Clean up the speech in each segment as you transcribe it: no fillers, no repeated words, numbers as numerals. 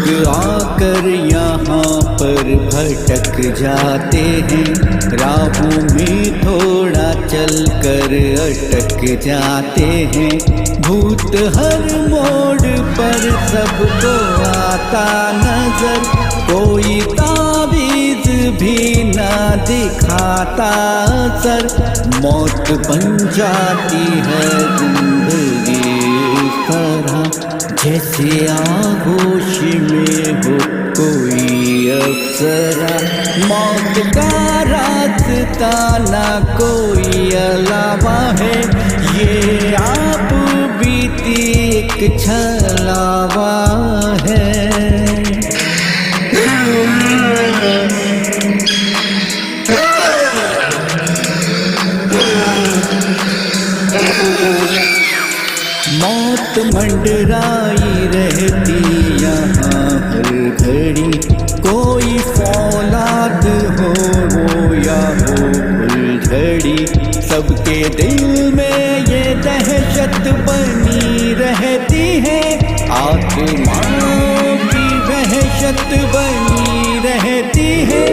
लोग आकर यहाँ पर भटक जाते हैं, राहों में थोड़ा चलकर अटक जाते हैं। भूत हर मोड़ पर सबको आता नजर, कोई ताबीज भी ना दिखाता असर। मौत बन जाती है जिंदगी इस तरह, जैसे आगोश में हो कोई अप्सरा। मौत का रास्ता ना कोई अलावा है, ये आप बीती एक छलावा है। मौत मंडराई रहती यहाँ हर घड़ी, कोई फौलाद हो वो या हो फुलझड़ी। सबके दिल में ये दहशत बनी रहती है, आत्माओं की वहशत बनी रहती है।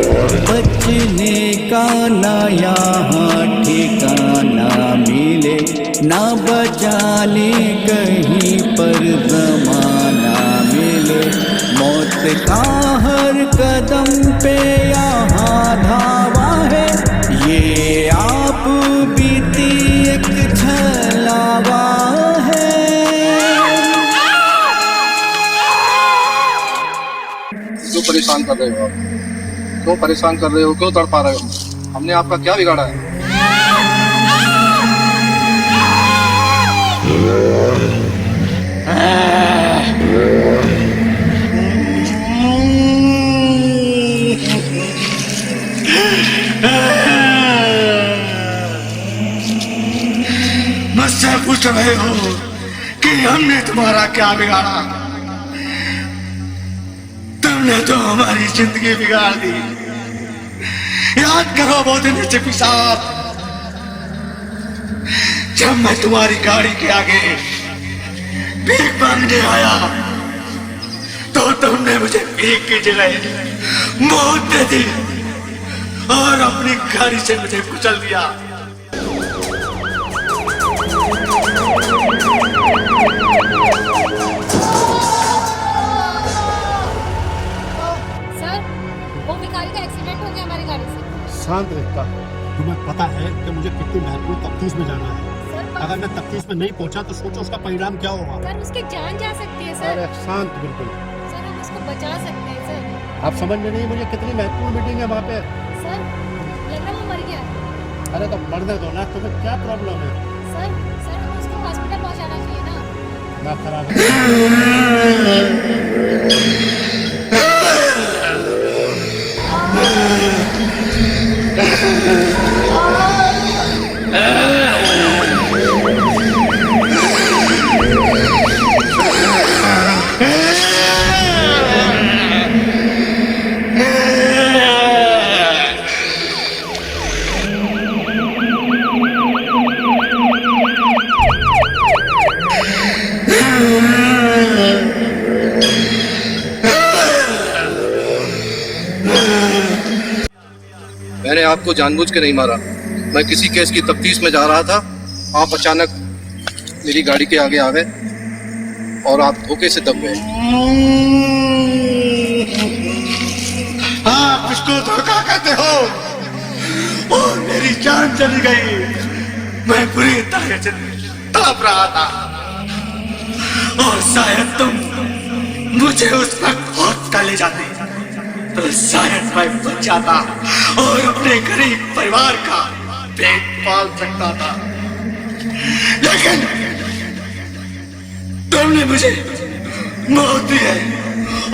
बचने का ना यहाँ ठिकाना मिले, ना बचाने कहीं पर ज़माना मिले। मौत का हर कदम पे यहाँ धावा है, ये आप बीती एक छलावा है। क्यों परेशान कर रहे हो आप? क्यों परेशान कर रहे हो? क्यों तड़पा रहे हो? हमने आपका क्या बिगाड़ा है? मुझसे पूछ रहे हो कि हमने तुम्हारा क्या बिगाड़ा? तुमने तो हमारी जिंदगी बिगाड़ दी। याद करो वो दिन चिपी साहब, जब मैं तुम्हारी गाड़ी के आगे भीख मांगने आया तो तुमने मुझे भीख की जगह मौत दे दी और अपनी गाड़ी से मुझे कुचल दिया। सर, वो भिखारी का एक्सीडेंट हो गया हमारी गाड़ी से। शांत रहता, तुम्हें पता है कि मुझे कितनी महत्वपूर्ण तफ्तीश में जाना है। अगर मैं तफ्तीश में नहीं पहुंचा तो सोचो उसका परिणाम क्या होगा। सर, उसकी जान जा सकती है सर। अरे शांत बिल्कुल। सर, हम उसको बचा सकते हैं सर। आप समझ में नहीं मुझे कितनी महत्वपूर्ण मीटिंग है वहाँ पे। सर, लग रहा है वो मर गया है। अरे तो मरने दो ना, तुम्हें क्या प्रॉब्लम है? सर, हमें उसको हॉस्पिटल पहुंचाना चाहिए ना। ना खराब मैंने आपको जानबूझ के नहीं मारा। मैं किसी केस की तफ्तीश में जा रहा था, आप अचानक मेरी गाड़ी के आगे आ गए और आप धोखे से दब गए। आप इसको धोखा कहते हो और मेरी जान चली गई। मैं बुरी तरह से तड़प रहा था और शायद तुम मुझे उस वक्त मौत का ले जाते तो शायद मैं बच जाता और अपने गरीब परिवार का पेट पाल सकता था। लेकिन तुमने मुझे मौत दी है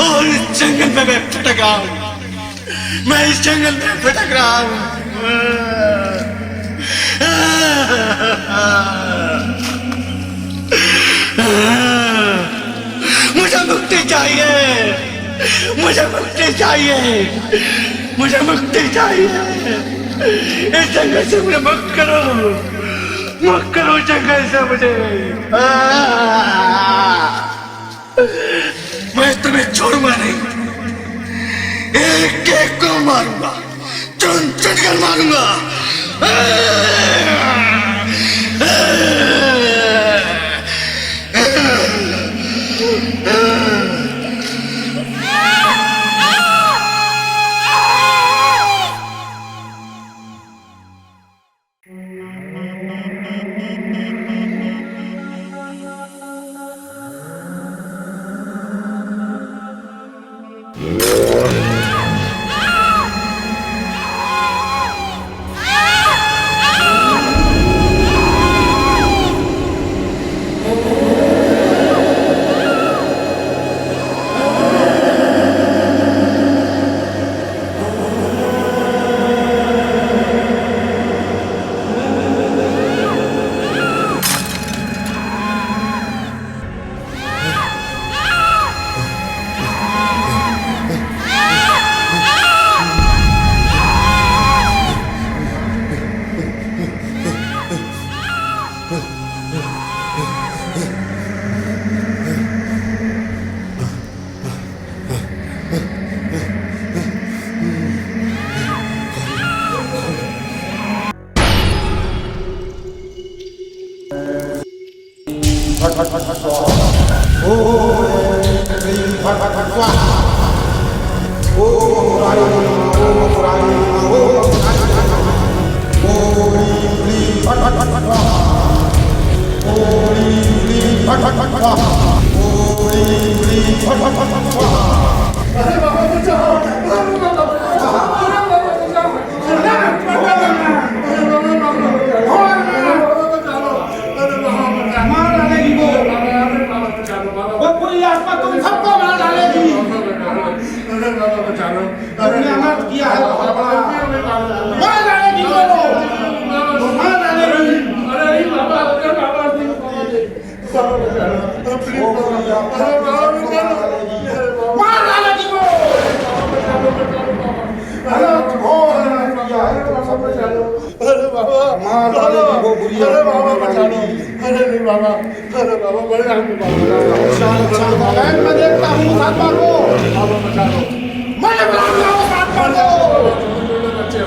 और इस जंगल में मैं भटक रहा हूँ। मैं इस जंगल में भटक रहा हूँ। मुझे मुक्ति चाहिए, मुझे मुक्ति चाहिए, मुझे मुक्ति चाहिए। इस जंगल से मुझे मुक्त करो जंगल से मुझे। मैं तुम्हें छोड़ूंगा नहीं, मारूंगा, चुन चुन कर मारूंगा।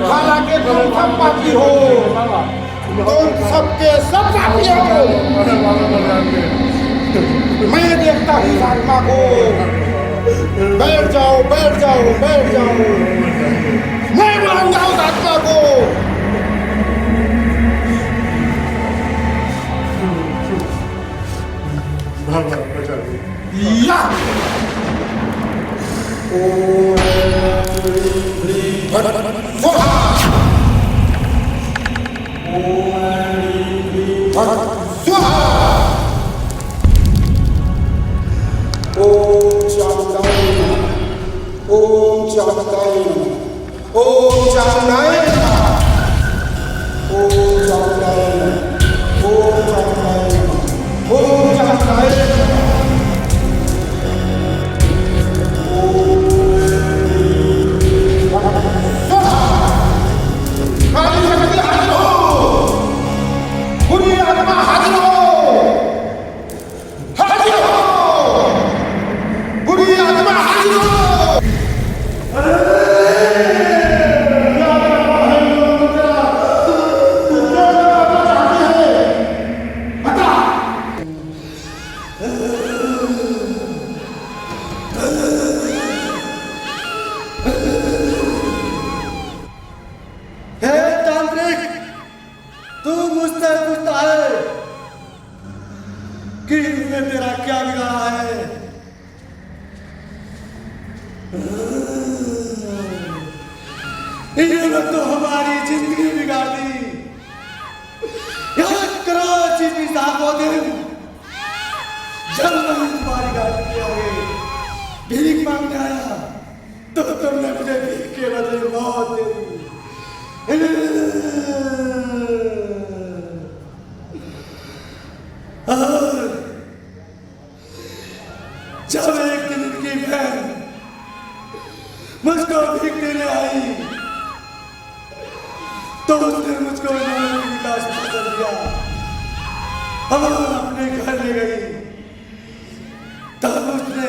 हालांकि तुम सब पापी हो, तुम सबके सब पापी हो। मैं देखता हूँ इस आत्मा को। बैठ जाओ, बैठ जाओ, बैठ जाओ। मैं बुलाऊंगा उस आत्मा को। या इन्होंने तो हमारी जिंदगी बिगाड़ दी। यहाँ कराची की सातों दिन जब मैं तुम्हारी गाड़ी में आए भीख मांगने आया तो तुमने मुझे भीख के बदले मौत दे दी। जब एक दिन उनकी बहन मुझको भीख देने आई तो उसने मुझको विकास पसंद दिया और अपने घर ले गई। तब उसने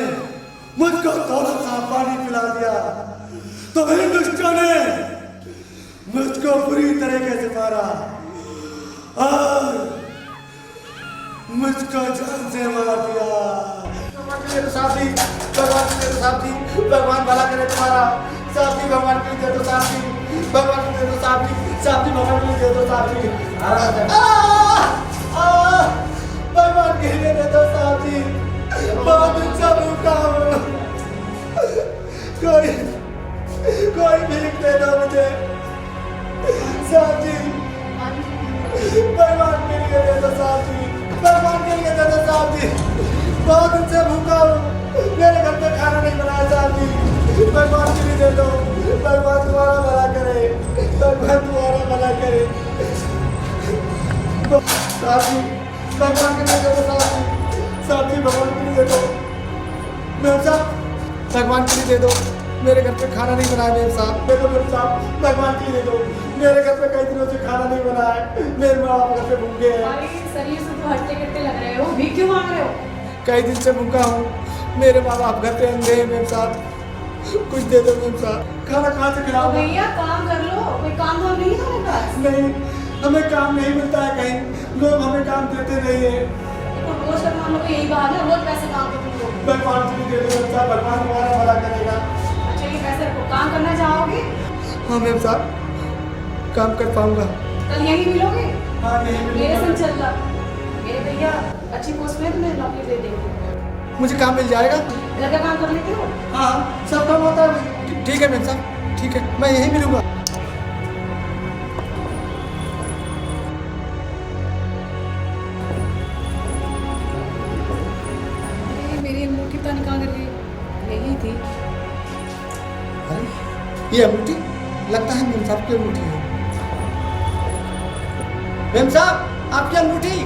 मुझको थोड़ा सा पानी पिला दिया तो इन दुष्टों ने मुझको बुरी तरीके से मारा और मुझको जान से मार दिया। साथी भगवान की दे दो, साथी भगवान भला करे तुम्हारा, साथी भगवान की दे दो, साथी भगवान की दे दो, साथी साथी भगवान की दे दो, साथी भगवान के लिए दे दो, साथी बहुत अच्छा भूखा हूँ, कोई भीख दे दो मुझे, साथी भगवान के लिए दे दो, साथी भगवान के लिए दे दो, साथी बहुत दिन से भूखा हूँ, मेरे घर पे खाना नहीं बनाया, साथी भगवान के लिए दे दो, भगवान तुम्हारा भला करे, भगवान तुम्हारा भला करे, साथी भगवान के लिए दे दो, साथी भगवान के लिए दे दो, मेम साहब भगवान के लिए दे दो, मेरे घर पे खाना नहीं बनाया, मेम साहब दे दो, मेम साहब भगवान के लिए दे दो, मेरे घर पे कई दिनों से खाना नहीं बना है, मेरे माँ बाप घर पे भूखे हैं। शरीर से तो हटते कटते लग रहे हो, भीख क्यों मांग रहे हो? कई दिन से भूखा हूँ, मेरे माँ बाप घर पे अंधे हैं, मेम साहब कुछ दे दो, मेम साहब खाना कहाँ से खिलाओ? भैया काम कर लो, कोई काम धाम नहीं है तुम्हारे पास? नहीं, हमें काम नहीं मिलता है कहीं, लोग हमें काम देते नहीं है। तो रोज का काम लोग यही बात है, रोज पैसे काम करते हो। भगवान के लिए दे दो, मेम साहब भगवान तुम्हारा भला करेगा। अच्छा ये पैसे रखो, काम करना चाहोगे? हाँ मेम साहब काम कर पाऊंगा। कल यहीं मिलोगे? हाँ नहीं मेरे मिलूंगा। संग चल रहा, मेरे भैया अच्छी पोस्ट में तुम्हें नौकरी दे देंगे। मुझे काम मिल जाएगा? घर का काम कर लेते हो? हाँ सब काम होता है। ठीक है मेम साहब, ठीक है मैं यहीं मिलूंगा। मेरी अंगूठी पता नहीं कहाँ कर गई, यही थी। अरे ये अंगूठी लगता है मेम साहब की अंगूठी है। मेम साहब आपकी अंगूठी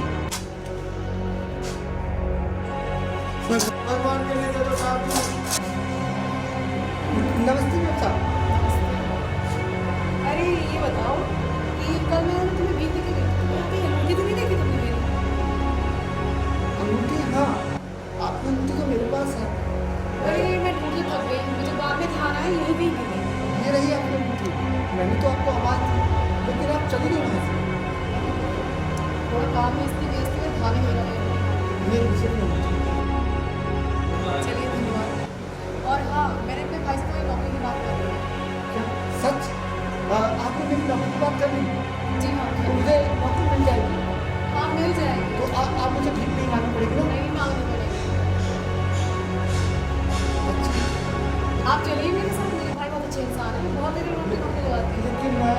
भगवान के लिए दे दो साहब। नमस्ते मेम साहब। अरे ये बताओ कि कल मैंने तुम्हें भीख देके देखी, तुम्हें यहाँ पे अंगूठी तो नहीं देखी तुमने मेरी? अंगूठी हाँ आपकी अंगूठी तो मेरे पास है। अरे मैं ढूंढ के थक गई, मुझे बाद में ध्यान आया यहीं भी नहीं मिली। ये रही आपकी अंगूठी, मैंने तो आपको आवाज दी लेकिन आप चली गई वहाँ से। थोड़ा काम में इसलिए व्यस्त है, ध्यान ही नहीं रहा। ये दूसरी अंगूठी। चलिए धन्यवाद। और हाँ मैंने अपने भाई से कोई नौकरी की बात कर रही है। क्या सच? आपने मेरी नौकरी की बात कर ली? जी हाँ तो मुझे नौकरी मिल जाएगी? हाँ मिल जाएगी। तो आप मुझे भीख नहीं मांगनी पड़ेगी ना? नहीं मांगनी पड़ेगी। अच्छा आप चलिए मेरे साथ, मेरे भाई बहुत अच्छे इंसान है, बहुत देर रोटी रोटी लगाती है। लेकिन मैं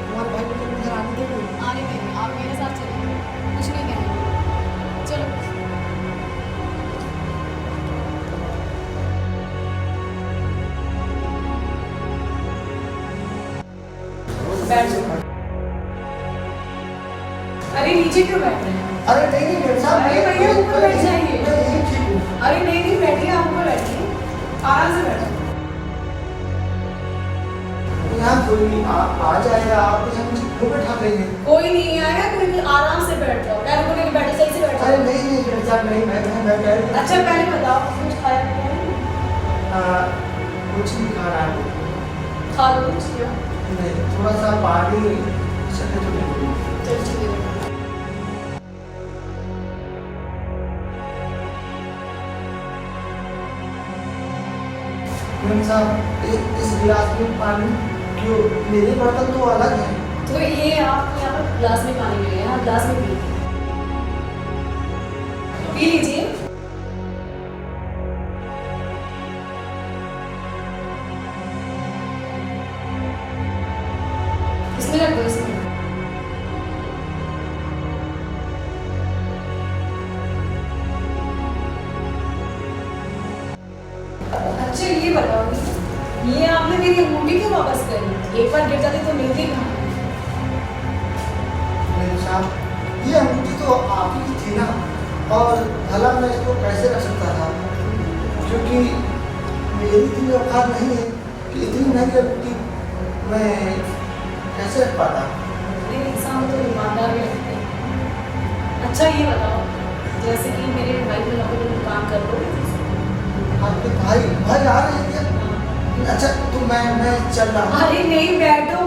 तुम्हारे भाई को जब घर आने देंगे। आने देंगे, आप मेरे साथ चलिए, कुछ नहीं कहेंगे। चलो बैठ जाओ। अरे नीचे क्यों बैठ रहे हैं? अरे नहीं नहीं मेम साहब अरे भैया ऊपर बैठ जाइए। मैं यही ठीक हूँ। अरे नहीं नहीं बैठिए, आप ऊपर बैठिए, आराम से बैठिए। यहाँ कोई आ जाएगा, आप यहाँ मुझे क्यों बैठा रहे हैं? कोई नहीं आएगा, कोई नहीं, आराम से बैठ जाओ, पैर ऊपर करके बैठो, सही से बैठो। अरे नहीं नहीं मेम साहब नहीं मैं कह रही हूँ। अच्छा पहले बताओ कुछ खाया पिया है? कुछ नहीं खा रहा है। खा लो कुछ क्या? नहीं थोड़ा सा पानी सके तो ले लो। चल ठीक है। मेम साहब इस गिलास में पानी क्यों? मेरे बर्तन तो अलग है। तो ये आपको यहाँ पर ग्लास में पानी मिलेगा, आप ग्लास में पी लीजिए। इसमें रख दो, इसमें। अच्छा ये बताओ, ये आपने मेरी अंगूठी क्यों वापस करी? एक बार गिर जाती तो मिलती कहाँ? मेम साहब ये अंगूठी तो आप ही थी ना, और भला मैं इसको कैसे रख सकता था, क्योंकि मेरी इतनी औकात नहीं है कि इतनी महंगी अंगूठी मैं कैसे रख पाता। नहीं इंसान तो ईमानदार भी लगते हैं। अच्छा ये बताओ, जैसे कि मेरे भाई को नौकरी में काम कर लो। आपके भाई भाई आ रहे हैं क्या? अच्छा तो मैं चल रहा हूँ। अरे नहीं बैठो,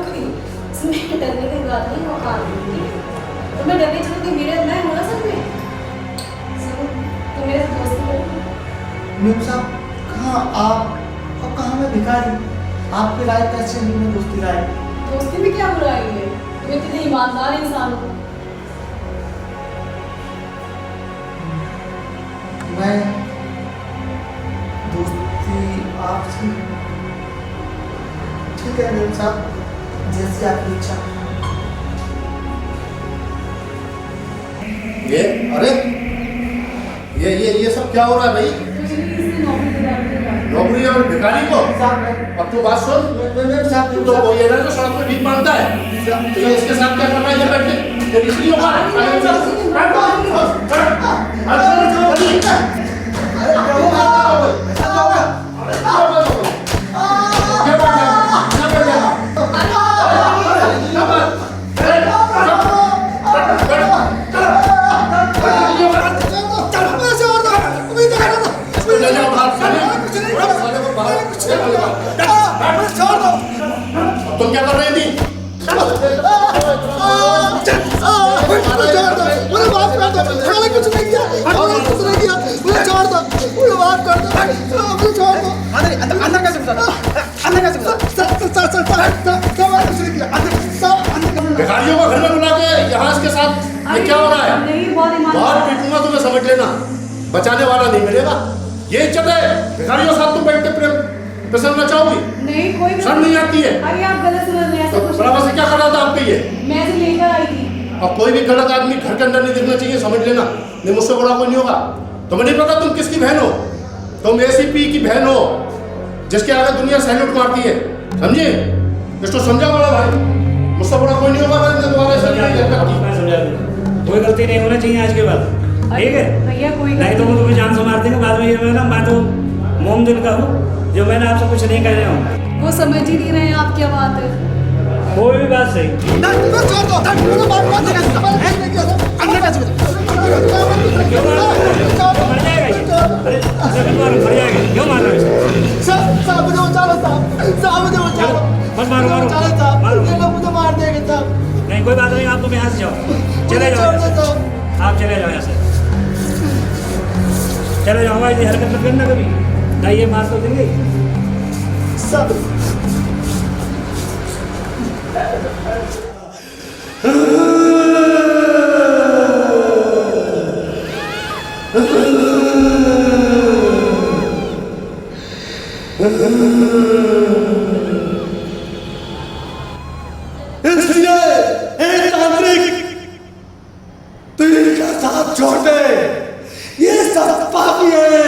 इसमें डरने की बात नहीं, वो खा लूंगी। तो मैं डरने चलूंगी, मेरे मैं हूँ ना सब में। सुनो, तो मेरे दोस्त को मेम साहब कहाँ आप और कहाँ मैं भिखारी? आपकी राय कैसे नहीं मैं दोस्ती राय? दोस्ती में क्या बुराई है? तुम इतने ईमानदार इंसान हो। मैं दोस्ती आपसे ठीक है मेम साहब, जैसी आपकी इच्छा। ये अरे ये सब क्या हो रहा है भाई? कुछ नहीं, इससे नौकरी दिलाने का। नौकरी और भिखारी को? साहब अब तू बात सुन, मेम साहब तू तो ये ना तो सड़क पे भीख मांगता है, तो ये इसके साथ क्या कर रहा है ये बैठ के? तेरी इसलिए होगा तुम क्या कर रही थी? कुछ नहीं किया, मुझे छोड़ दो, मुझे माफ कर दो, मुझे छोड़ दो। अंदर कैसे घुसा? अंदर कैसे घुसा? भिखारियों को घर में बुला के यहाँ इसके साथ ये क्या हो रहा है? नहीं, बहुत ईमानदार। बहुत पीटूंगा तुम्हें, समझ लेना, बचाने वाला नहीं मिलेगा। ये इज्जत है, भिखारियों के साथ तुम बैठ के प्रेम प्रसन्न चाहोगी? नहीं, कोई शर्म नहीं आती है? अरे आप गलत समझ रहे हैं, ऐसा कुछ बराबर से क्या कर रहा था आपके ये? मैं इसे लेकर आई थी। अब कोई भी गलत आदमी घर के अंदर नहीं दिखना चाहिए, समझ लेना, नहीं मुझसे बड़ा कोई नहीं होगा। तुम्हें नहीं पता तुम किसकी बहन हो? तुम एसीपी की बहन हो, जिसके आगे दुनिया सैल्यूट मारती है, समझे? इसको समझा बड़ा भाई, मुझसे बड़ा कोई नहीं होगा। मैं तुम्हारे कोई गलती नहीं होना चाहिए आज के बाद, ठीक है? भैया कोई नहीं तो वो तुम्हें जान से मार देंगे बाद में। ये मैं तो मोम दिल का हूँ, जो मैंने आपसे कुछ नहीं कह रहा हूँ। वो समझ ही नहीं रहे हैं आप क्या बात है। कोई भी बात सही। मर जाएगा ये, अरे मर जाएगा, क्यों मार रहे हो? बस मारो मुझे मार देंगे साहब। नहीं कोई बात नहीं, आप तुम यहाँ से जाओ, चले जाओ, आप चले जाओ यहाँ से, चले जाओ। भाई हरकत मत करना कभी, नहीं ये मार तो देंगे सब साथ छोड़ दे, ये सब पापी है,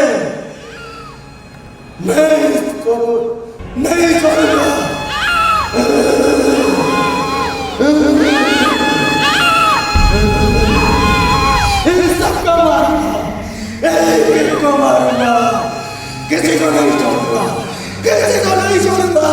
मैं इसको नहीं छोड़ूंगा। इन सबको मारूंगा, एक को मारूंगा, किसी को नहीं छोड़ूंगा, किसी को नहीं छोड़ूंगा।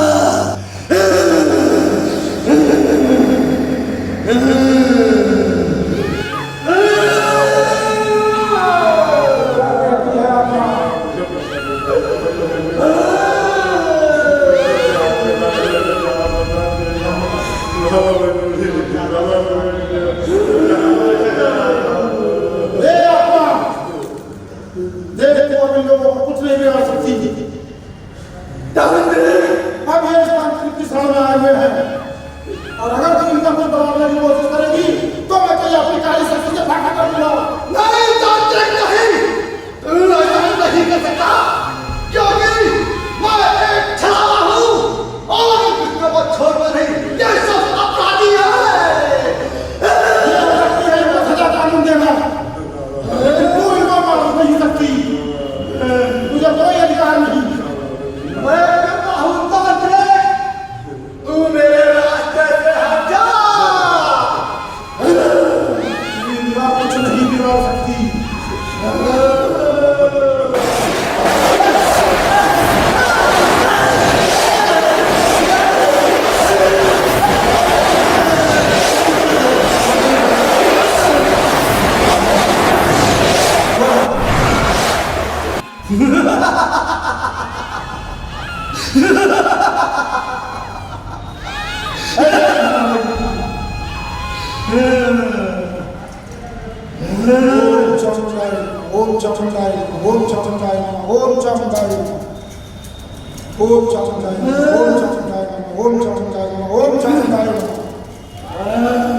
कुछ नहीं बिगाड़ सकती। हम ये की शरण में आए हुए हैं, और अगर तुम इनका कुछ दबाने की कोशिश करेगी तो मैं कहीं अपनी काली शक्ति से फाका कर दूंगा। नहीं तांत्रिक नहीं, तू ऐसा नहीं कर सकता, क्योंकि मैं एक छलावा हूँ और किसी को छोड़कर नहीं, ये सब अपराधी है। सजा कानून देना, तू इनको मार नहीं सकती, मुझे कोई अधिकार नहीं। मैं कहता हूँ तांत्रिक, तू मेरे रास्ते से हट जा। मैं कुछ नहीं बिगाड़ सकती। Ha ha ha ha! ओम चामुंडाय ओम चामुंडाय ओम चामुंडाय ओम चामुंडाय ओम चामुंडाय ओम चामुंडाय ओम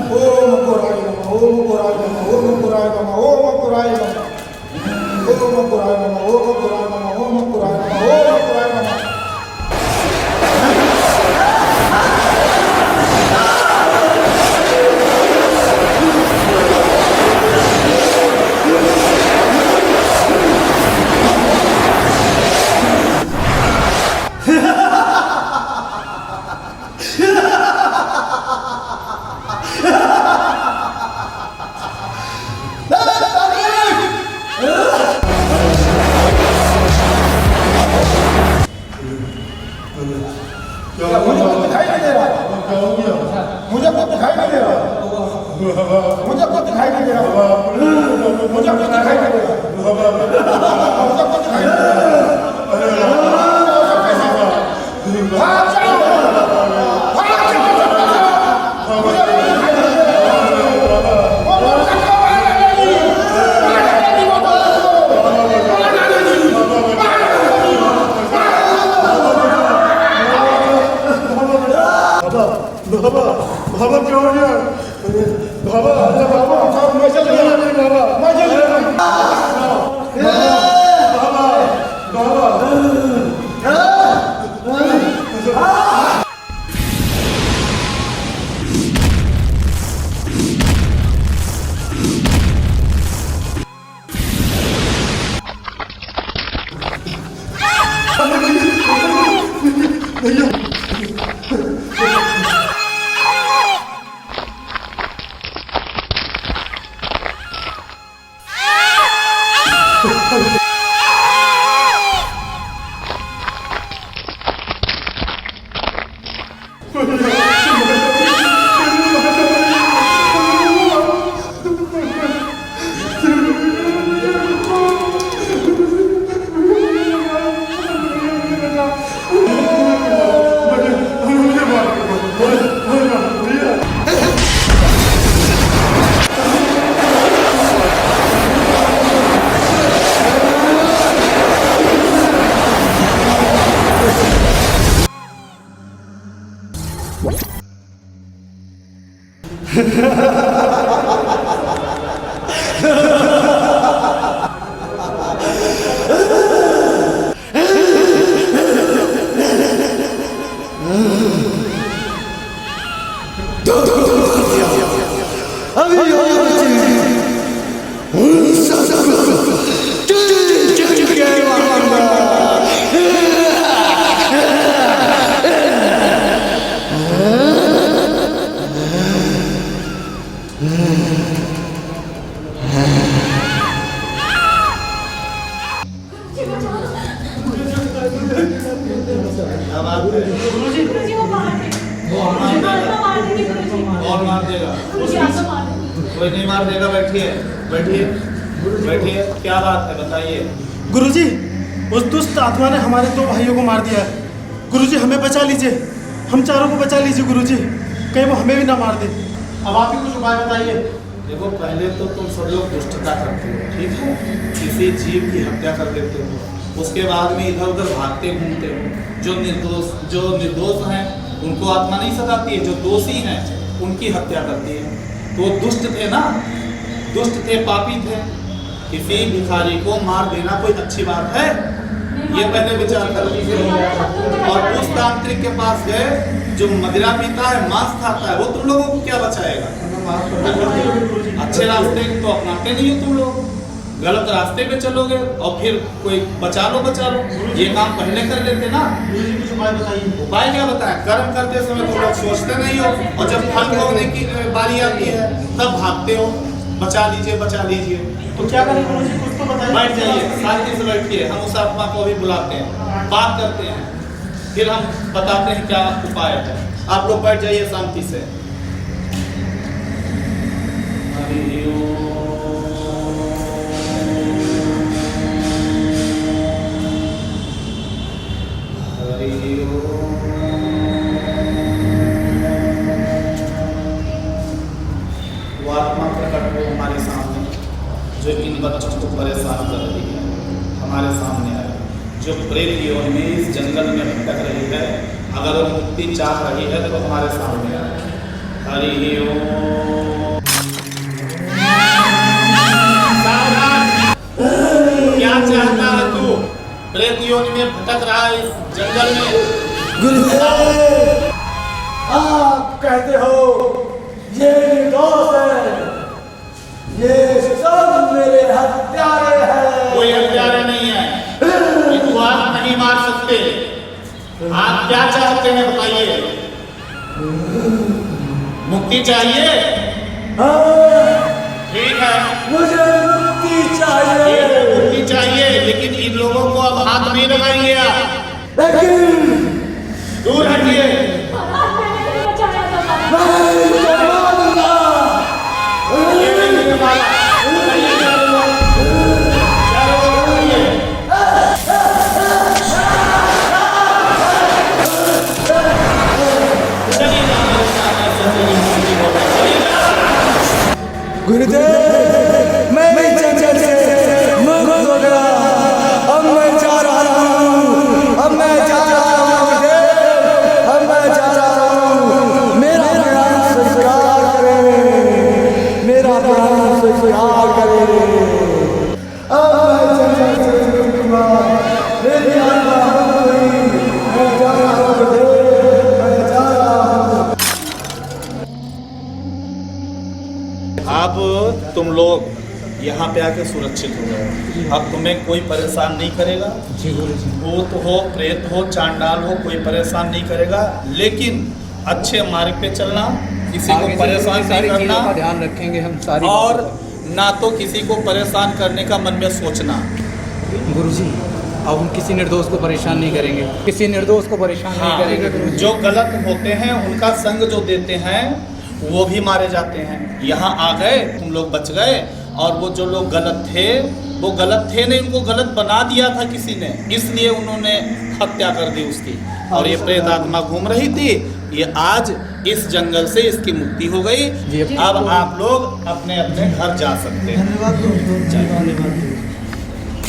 पुराय ओम पुराय ओम पुराय ओम पुराय ओम पुराय ओम पुराय ओम पुराय ओम पुराय मुझे कुछ दिखाई नहीं दे रहा मुझे कुछ दिखाई नहीं दे रहा मुझे कुछ दिखाई नहीं दे रहा मुझे कुछ दिखाई नहीं दे बाबा क्या हो गया बाबा बाबा मैं चल गया बाबा मैं चल गया बाबा कोई नहीं मार देगा। बैठिए बैठिए बैठिए, क्या बात है बताइए। गुरुजी, उस दुष्ट आत्मा ने हमारे 2 भाइयों को मार दिया है। गुरुजी हमें बचा लीजिए, हम चारों को बचा लीजिए गुरुजी, कहीं वो हमें भी ना मार दे। अब आप ही कुछ उपाय बताइए। देखो, पहले तो तुम सब लोग दुष्टता करते हो, ठीक है, किसी जीव की हत्या कर देते हो, उसके बाद में इधर उधर भागते घूमते हो। जो निर्दोष हैं उनको आत्मा नहीं सताती है, जो दोषी हैं उनकी हत्या करती है। तो वो दुष्ट थे ना, दुष्ट थे, पापी थे। किसी भिखारी को मार देना कोई अच्छी बात है? ये पहले विचार करो। और उस तांत्रिक के पास गए जो मदिरा पीता है, मांस खाता है, वो तुम लोगों को क्या बचाएगा? अच्छे रास्ते तो अपनाते नहीं हो तुम लोग, गलत रास्ते पे चलोगे और फिर कोई बचा लो। ये काम पहले कर लेते ना। उपाय क्या बताएं? कर्म करते समय तुम लोग सोचते नहीं हो, और जब फल भोगने की बारी आती है तब भागते हो, बचा लीजिए बचा लीजिए। तो क्या करें गुरुजी, कुछ तो बताइए। बैठ जाइए, शांति से बैठिए, हम उस आत्मा को भी बुलाते हैं, बात करते हैं, फिर हम बताते हैं क्या उपाय है। आप लोग बैठ जाइए शांति से। वो आत्मा प्रकट हो हमारे सामने। जो प्रेत योनि में इस जंगल में भटक रही है, अगर वो मुक्ति चाह रही है तो हमारे सामने आए। हरि ओम। क्या चाहता है तू? प्रेत योनि में भटक रहा है इस जंगल में। गुरुदेव, आप कहते हो ये निर्दोष है, ये सब मेरे हत्यारे हैं। कोई हत्यारे नहीं है, इनको आप नहीं मार सकते। आप क्या चाहते हैं बताइए? मुक्ति चाहिए? ठीक है, मुझे मुक्ति चाहिए। मुक्ति चाहिए, लेकिन इन लोगों को अब हाथ नहीं लगाइए आप। लेकिन दूर हटिए। मैंने नहीं बचाया था मैं जमा दूंगा। ये नहीं करने वाला। गुरुदेव, मैं जंगल से मुक्त हो गया। अब मैं जा रहा हूँ, अब मैं जा रहा हूँ गुरुदेव, अब मैं जा रहा हूँ। मेरा प्राण स्वीकार करें, मेरा प्राण स्वीकार करें। अब मैं जंगल से मुक्त हुआ, मेरी आत्मा मुक्त हुई। मैं जा रहा हूँ गुरुदेव, मैं जा रहा हूँ। अब तुम लोग यहाँ पे आके सुरक्षित हो गए। अब तुम्हें कोई परेशान नहीं करेगा। भूत हो, प्रेत हो, चांडाल हो, कोई परेशान नहीं करेगा। लेकिन अच्छे मार्ग पे चलना, किसी को परेशान नहीं करना, ध्यान रखेंगे हम सारी। और ना तो किसी को परेशान करने का मन में सोचना। गुरुजी, अब हम किसी निर्दोष को परेशान नहीं करेंगे, किसी निर्दोष को परेशान नहीं करेंगे। जो गलत होते हैं उनका संग जो देते हैं वो भी मारे जाते हैं। यहाँ आ गए, तुम लोग बच गए, और वो जो लोग गलत थे वो गलत थे नहीं, उनको गलत बना दिया था किसी ने, इसलिए उन्होंने हत्या कर दी उसकी। और ये प्रेत आत्मा घूम रही थी, ये आज इस जंगल से इसकी मुक्ति हो गई। अब आप लोग अपने अपने घर जा सकते हैं। धन्यवाद धन्यवाद,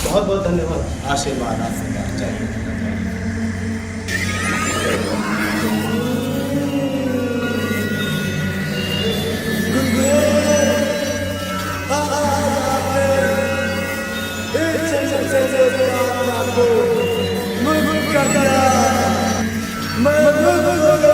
बहुत बहुत धन्यवाद। आशीर्वाद आशीर्वाद। जय। मैं मुक्त हो गया।